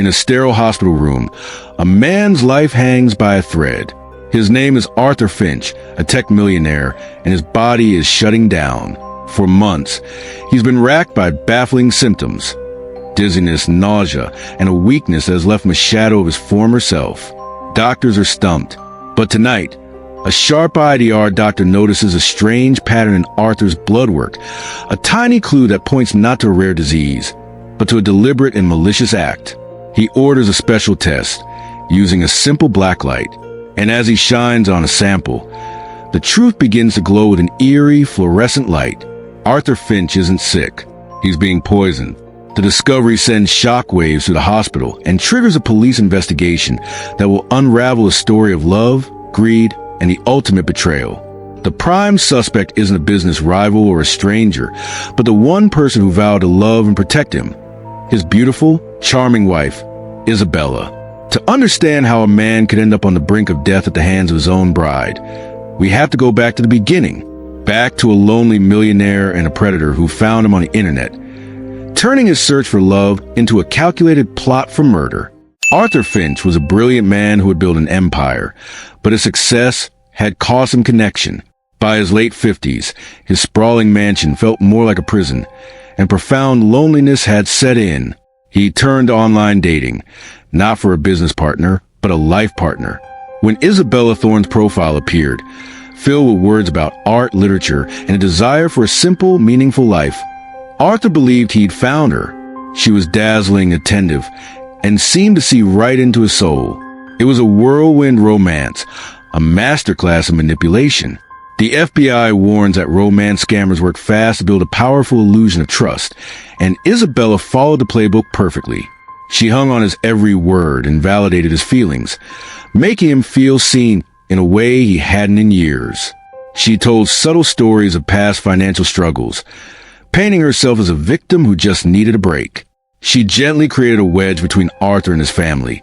In a sterile hospital room, a man's life hangs by a thread. His name is Arthur Finch, a tech millionaire, and his body is shutting down. For months, he's been racked by baffling symptoms: dizziness, nausea, and a weakness that has left him a shadow of his former self. Doctors are stumped. But tonight, a sharp-eyed doctor notices a strange pattern in Arthur's blood work, a tiny clue that points not to a rare disease, but to a deliberate and malicious act. He orders a special test, using a simple black light, and as he shines on a sample, the truth begins to glow with an eerie, fluorescent light. Arthur Finch isn't sick. He's being poisoned. The discovery sends shockwaves through the hospital and triggers a police investigation that will unravel a story of love, greed, and the ultimate betrayal. The prime suspect isn't a business rival or a stranger, but the one person who vowed to love and protect him: his beautiful, charming wife, Isabella. To understand how a man could end up on the brink of death at the hands of his own bride, we have to go back to the beginning, back to a lonely millionaire and a predator who found him on the internet, turning his search for love into a calculated plot for murder. Arthur Finch was a brilliant man who had built an empire, but his success had cost him connection. By his late 50s, his sprawling mansion felt more like a prison, and profound loneliness had set in. He turned to online dating, not for a business partner, but a life partner. When Isabella Thorne's profile appeared, filled with words about art, literature, and a desire for a simple, meaningful life, Arthur believed he'd found her. She was dazzling, attentive, and seemed to see right into his soul. It was a whirlwind romance, a masterclass in manipulation. The FBI warns that romance scammers work fast to build a powerful illusion of trust, and Isabella followed the playbook perfectly. She hung on his every word and validated his feelings, making him feel seen in a way he hadn't in years. She told subtle stories of past financial struggles, painting herself as a victim who just needed a break. She gently created a wedge between Arthur and his family,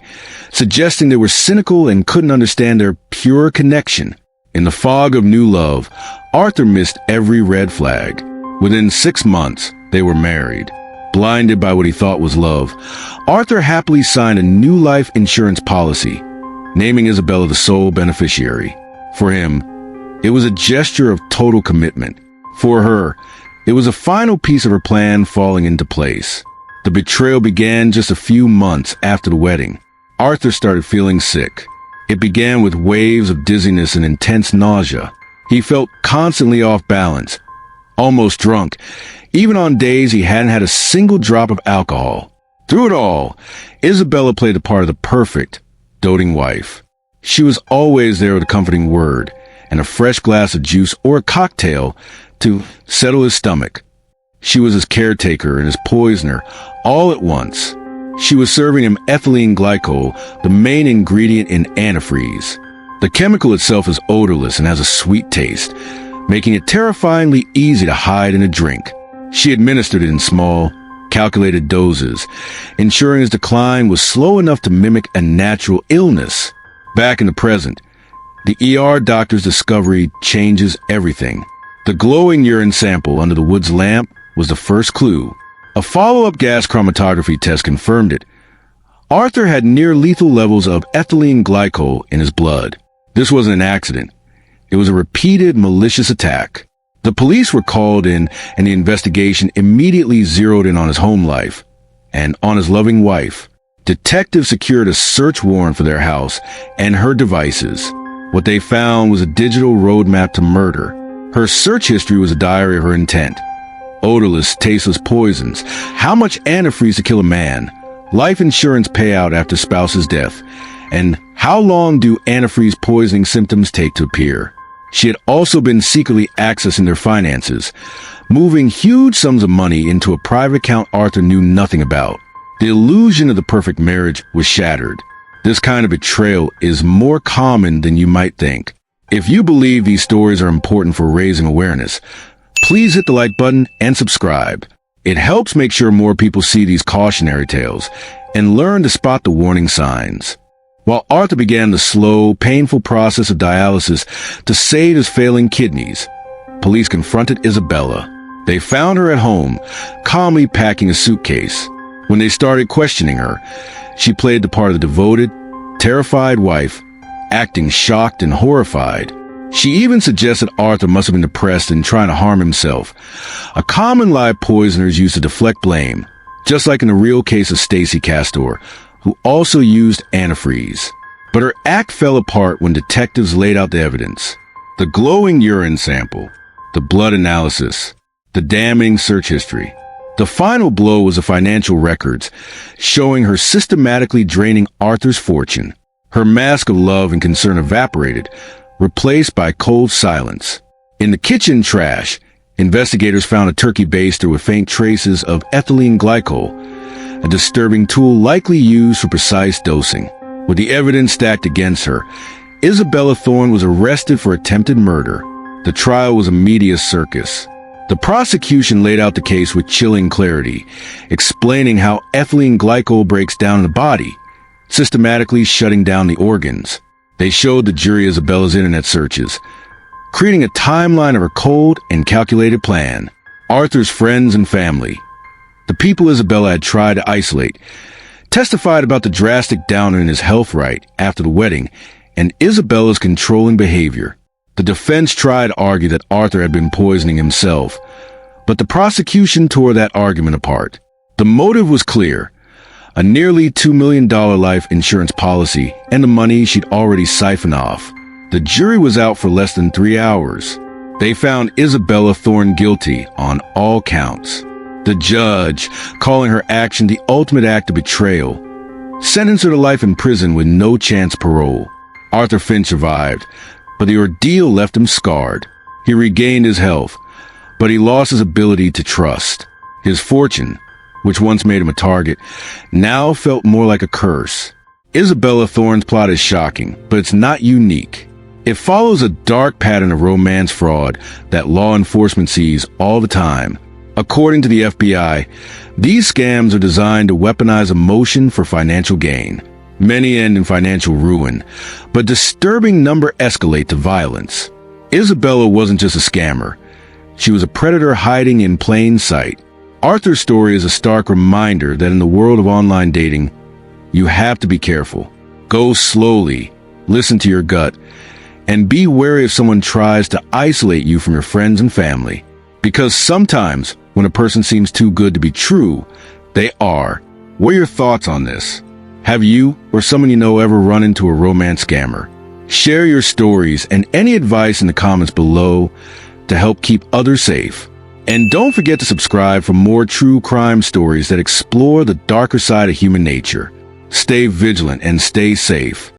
suggesting they were cynical and couldn't understand their pure connection. In the fog of new love, Arthur missed every red flag. Within 6 months, they were married. Blinded by what he thought was love, Arthur happily signed a new life insurance policy, naming Isabella the sole beneficiary. For him, it was a gesture of total commitment. For her, it was a final piece of her plan falling into place. The betrayal began just a few months after the wedding. Arthur started feeling sick. It began with waves of dizziness and intense nausea. He felt constantly off balance, almost drunk, even on days he hadn't had a single drop of alcohol. Through it all, Isabella played the part of the perfect, doting wife. She was always there with a comforting word and a fresh glass of juice or a cocktail to settle his stomach. She was his caretaker and his poisoner, all at once. She was serving him ethylene glycol, the main ingredient in antifreeze. The chemical itself is odorless and has a sweet taste, making it terrifyingly easy to hide in a drink. She administered it in small, calculated doses, ensuring his decline was slow enough to mimic a natural illness. Back in the present, the doctor's discovery changes everything. The glowing urine sample under the wood's lamp was the first clue. A follow-up gas chromatography test confirmed it. Arthur had near-lethal levels of ethylene glycol in his blood. This wasn't an accident. It was a repeated, malicious attack. The police were called in, and the investigation immediately zeroed in on his home life and on his loving wife. Detectives secured a search warrant for their house and her devices. What they found was a digital roadmap to murder. Her search history was a diary of her intent. Odorless, tasteless poisons, how much antifreeze to kill a man, life insurance payout after spouse's death, and how long do antifreeze poisoning symptoms take to appear. She had also been secretly accessing their finances, moving huge sums of money into a private account Arthur knew nothing about. The illusion of the perfect marriage was shattered. This kind of betrayal is more common than you might think. If you believe these stories are important for raising awareness, please hit the like button and subscribe. It helps make sure more people see these cautionary tales and learn to spot the warning signs. While Arthur began the slow, painful process of dialysis to save his failing kidneys, police confronted Isabella. They found her at home, calmly packing a suitcase. When they started questioning her, she played the part of the devoted, terrified wife, acting shocked and horrified. She even suggested Arthur must have been depressed and trying to harm himself, a common lie poisoners use to deflect blame, just like in the real case of Stacy Castor, who also used antifreeze. But her act fell apart when detectives laid out the evidence. The glowing urine sample, the blood analysis, the damning search history. The final blow was the financial records, showing her systematically draining Arthur's fortune. Her mask of love and concern evaporated, replaced by cold silence. In the kitchen trash, investigators found a turkey baster with faint traces of ethylene glycol, a disturbing tool likely used for precise dosing. With the evidence stacked against her, Isabella Thorne was arrested for attempted murder. The trial was a media circus. The prosecution laid out the case with chilling clarity, explaining how ethylene glycol breaks down in the body, systematically shutting down the organs. They showed the jury Isabella's internet searches, creating a timeline of her cold and calculated plan. Arthur's friends and family, the people Isabella had tried to isolate, testified about the drastic downer in his health right after the wedding and Isabella's controlling behavior. The defense tried to argue that Arthur had been poisoning himself, but the prosecution tore that argument apart. The motive was clear: a nearly $2 million life insurance policy and the money she'd already siphoned off. The jury was out for less than 3 hours. They found Isabella Thorne guilty on all counts. The judge, calling her action the ultimate act of betrayal, sentenced her to life in prison with no chance parole. Arthur Finch survived, but the ordeal left him scarred. He regained his health, but he lost his ability to trust. His fortune, which once made him a target, now felt more like a curse. Isabella Thorne's plot is shocking, but it's not unique. It follows a dark pattern of romance fraud that law enforcement sees all the time. According to the FBI, these scams are designed to weaponize emotion for financial gain. Many end in financial ruin, but disturbing number escalate to violence. Isabella wasn't just a scammer. She was a predator hiding in plain sight. Arthur's story is a stark reminder that in the world of online dating, you have to be careful. Go slowly, listen to your gut, and be wary if someone tries to isolate you from your friends and family. Because sometimes, when a person seems too good to be true, they are. What are your thoughts on this? Have you or someone you know ever run into a romance scammer? Share your stories and any advice in the comments below to help keep others safe. And don't forget to subscribe for more true crime stories that explore the darker side of human nature. Stay vigilant and stay safe.